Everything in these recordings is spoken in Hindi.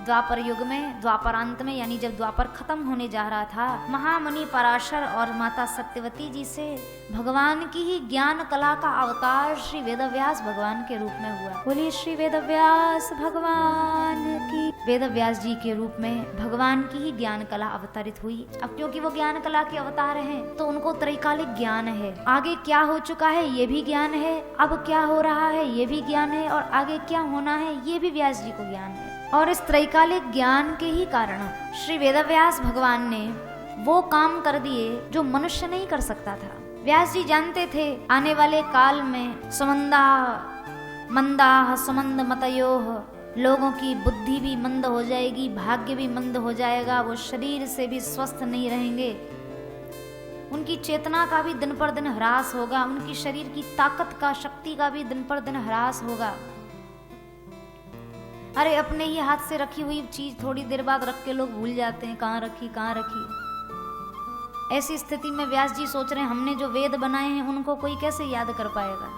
द्वापर युग में, द्वापरांत में, यानी जब द्वापर खत्म होने जा रहा था, महामुनि पराशर और माता सत्यवती जी से भगवान की ही ज्ञान कला का अवतार श्री वेदव्यास भगवान के रूप में हुआ। बोलिए श्री वेदव्यास भगवान की। वेदव्यास जी के रूप में भगवान की ही ज्ञान कला अवतरित हुई। अब क्योंकि वो ज्ञान कला के अवतार हैं, तो उनको त्रैकालिक ज्ञान है। आगे क्या हो चुका है ये भी ज्ञान है, अब क्या हो रहा है ये भी ज्ञान है, और आगे क्या होना है ये भी व्यास जी को ज्ञान है। और इस त्रैकालिक ज्ञान के ही कारण श्री वेदव्यास भगवान ने वो काम कर दिए जो मनुष्य नहीं कर सकता था। व्यास जी जानते थे आने वाले काल में मंदाह सुमंद मतयोह, लोगों की बुद्धि भी मंद हो जाएगी, भाग्य भी मंद हो जाएगा, वो शरीर से भी स्वस्थ नहीं रहेंगे, उनकी चेतना का भी दिन पर दिन ह्रास होगा, उनकी शरीर की ताकत का, शक्ति का भी दिन पर दिन ह्रास होगा। अरे अपने ही हाथ से रखी हुई चीज थोड़ी देर बाद रख के लोग भूल जाते हैं, कहाँ रखी। ऐसी स्थिति में व्यास जी सोच रहे हैं हमने जो वेद बनाए हैं उनको कोई कैसे याद कर पाएगा।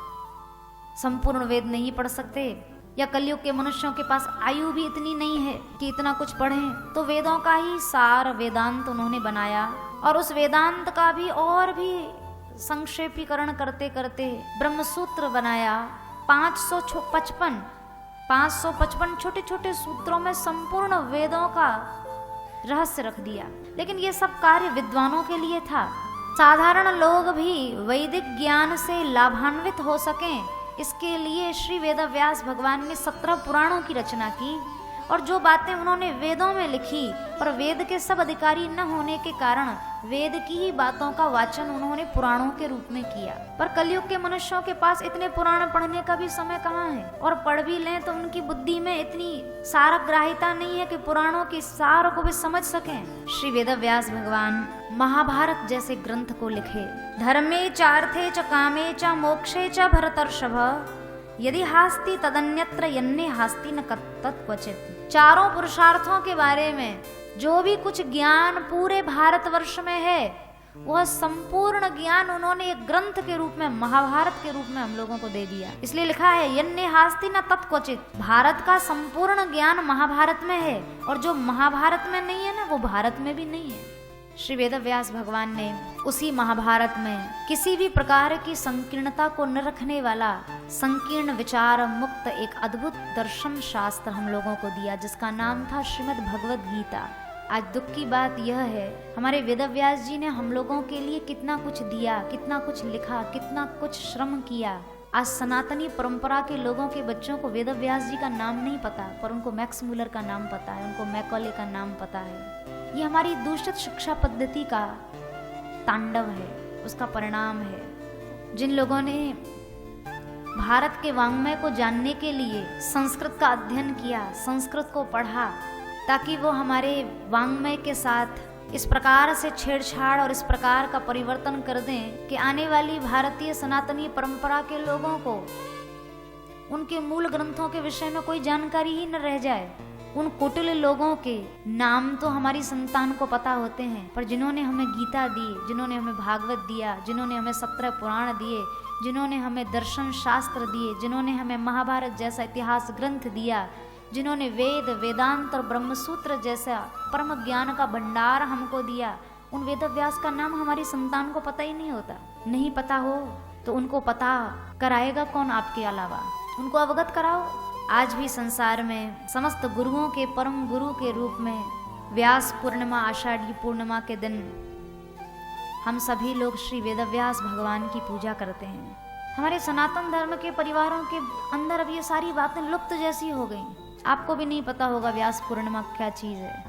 संपूर्ण वेद नहीं पढ़ सकते, या कलयुग के मनुष्यों के पास आयु भी इतनी नहीं है कि इतना कुछ पढ़ें। तो वेदों का ही सार वेदांत उन्होंने बनाया, और उस वेदांत का भी और भी संक्षेपीकरण करते करते ब्रह्मसूत्र बनाया। 555 छोटे छोटे सूत्रों में संपूर्ण वेदों का रहस्य रख दिया। लेकिन ये सब कार्य विद्वानों के लिए था। साधारण लोग भी वैदिक ज्ञान से लाभान्वित हो सकें, इसके लिए श्री वेदव्यास भगवान ने 17 पुराणों की रचना की। और जो बातें उन्होंने वेदों में लिखी, पर वेद के सब अधिकारी न होने के कारण वेद की ही बातों का वाचन उन्होंने पुराणों के रूप में किया। पर कलयुग के मनुष्यों के पास इतने पुराण पढ़ने का भी समय कहाँ है, और पढ़ भी लें तो उनकी बुद्धि में इतनी सारग्राहिता नहीं है कि पुराणों के सार को भी समझ सकें। श्री वेदव्यास भगवान महाभारत जैसे ग्रंथ को लिखे। धर्मे चार्थे च कामे च मोक्षे च भरतर्षभ, यदि हास्ति तदन्यत्र यन्ने हास्ति न तत्क्वचित्। चारों पुरुषार्थों के बारे में जो भी कुछ ज्ञान पूरे भारतवर्ष में है, वह संपूर्ण ज्ञान उन्होंने एक ग्रंथ के रूप में, महाभारत के रूप में हम लोगों को दे दिया। इसलिए लिखा है यन्ने हास्ति न तत्क्वचित्। भारत का संपूर्ण ज्ञान महाभारत में है, और जो महाभारत में नहीं है ना, वो भारत में भी नहीं है। श्री वेदव्यास भगवान ने उसी महाभारत में किसी भी प्रकार की संकीर्णता को न रखने वाला, संकीर्ण विचार मुक्त एक अद्भुत दर्शन शास्त्र हम लोगों को दिया, जिसका नाम था श्रीमद् भगवद गीता। आज दुख की बात यह है, हमारे वेदव्यास जी ने हम लोगों के लिए कितना कुछ दिया, कितना कुछ लिखा, कितना कुछ श्रम किया। आज सनातनी परंपरा के लोगों के बच्चों को वेदव्यास जी का नाम नहीं पता, पर उनको मैक्स मुलर का नाम पता है, उनको मैकॉले का नाम पता है। ये हमारी दूषित शिक्षा पद्धति का तांडव है, उसका परिणाम है। जिन लोगों ने भारत के वाङ्मय को जानने के लिए संस्कृत का अध्ययन किया, संस्कृत को पढ़ा, ताकि वो हमारे वाङ्मय के साथ इस प्रकार से छेड़छाड़ और इस प्रकार का परिवर्तन कर दें कि आने वाली भारतीय सनातनी परंपरा के लोगों को उनके मूल ग्रंथों के विषय में कोई जानकारी ही न रह जाए। उन कुटिल लोगों के नाम तो हमारी संतान को पता होते हैं, पर जिन्होंने हमें गीता दी, जिन्होंने हमें भागवत दिया, जिन्होंने हमें 17 पुराण दिए, जिन्होंने हमें दर्शन शास्त्र दिए, जिन्होंने हमें महाभारत जैसा इतिहास ग्रंथ दिया, जिन्होंने वेद, वेदांत और ब्रह्मसूत्र जैसा परम ज्ञान का भंडार हमको दिया, उन वेदव्यास का नाम हमारी संतान को पता ही नहीं होता। नहीं पता हो तो उनको पता कराएगा कौन आपके अलावा? उनको अवगत कराओ। आज भी संसार में समस्त गुरुओं के परम गुरु के रूप में व्यास पूर्णिमा, आषाढ़ी पूर्णिमा के दिन हम सभी लोग श्री वेदव्यास भगवान की पूजा करते हैं। हमारे सनातन धर्म के परिवारों के अंदर अब ये सारी बातें लुप्त जैसी हो गई। आपको भी नहीं पता होगा व्यास पूर्णिमा क्या चीज़ है।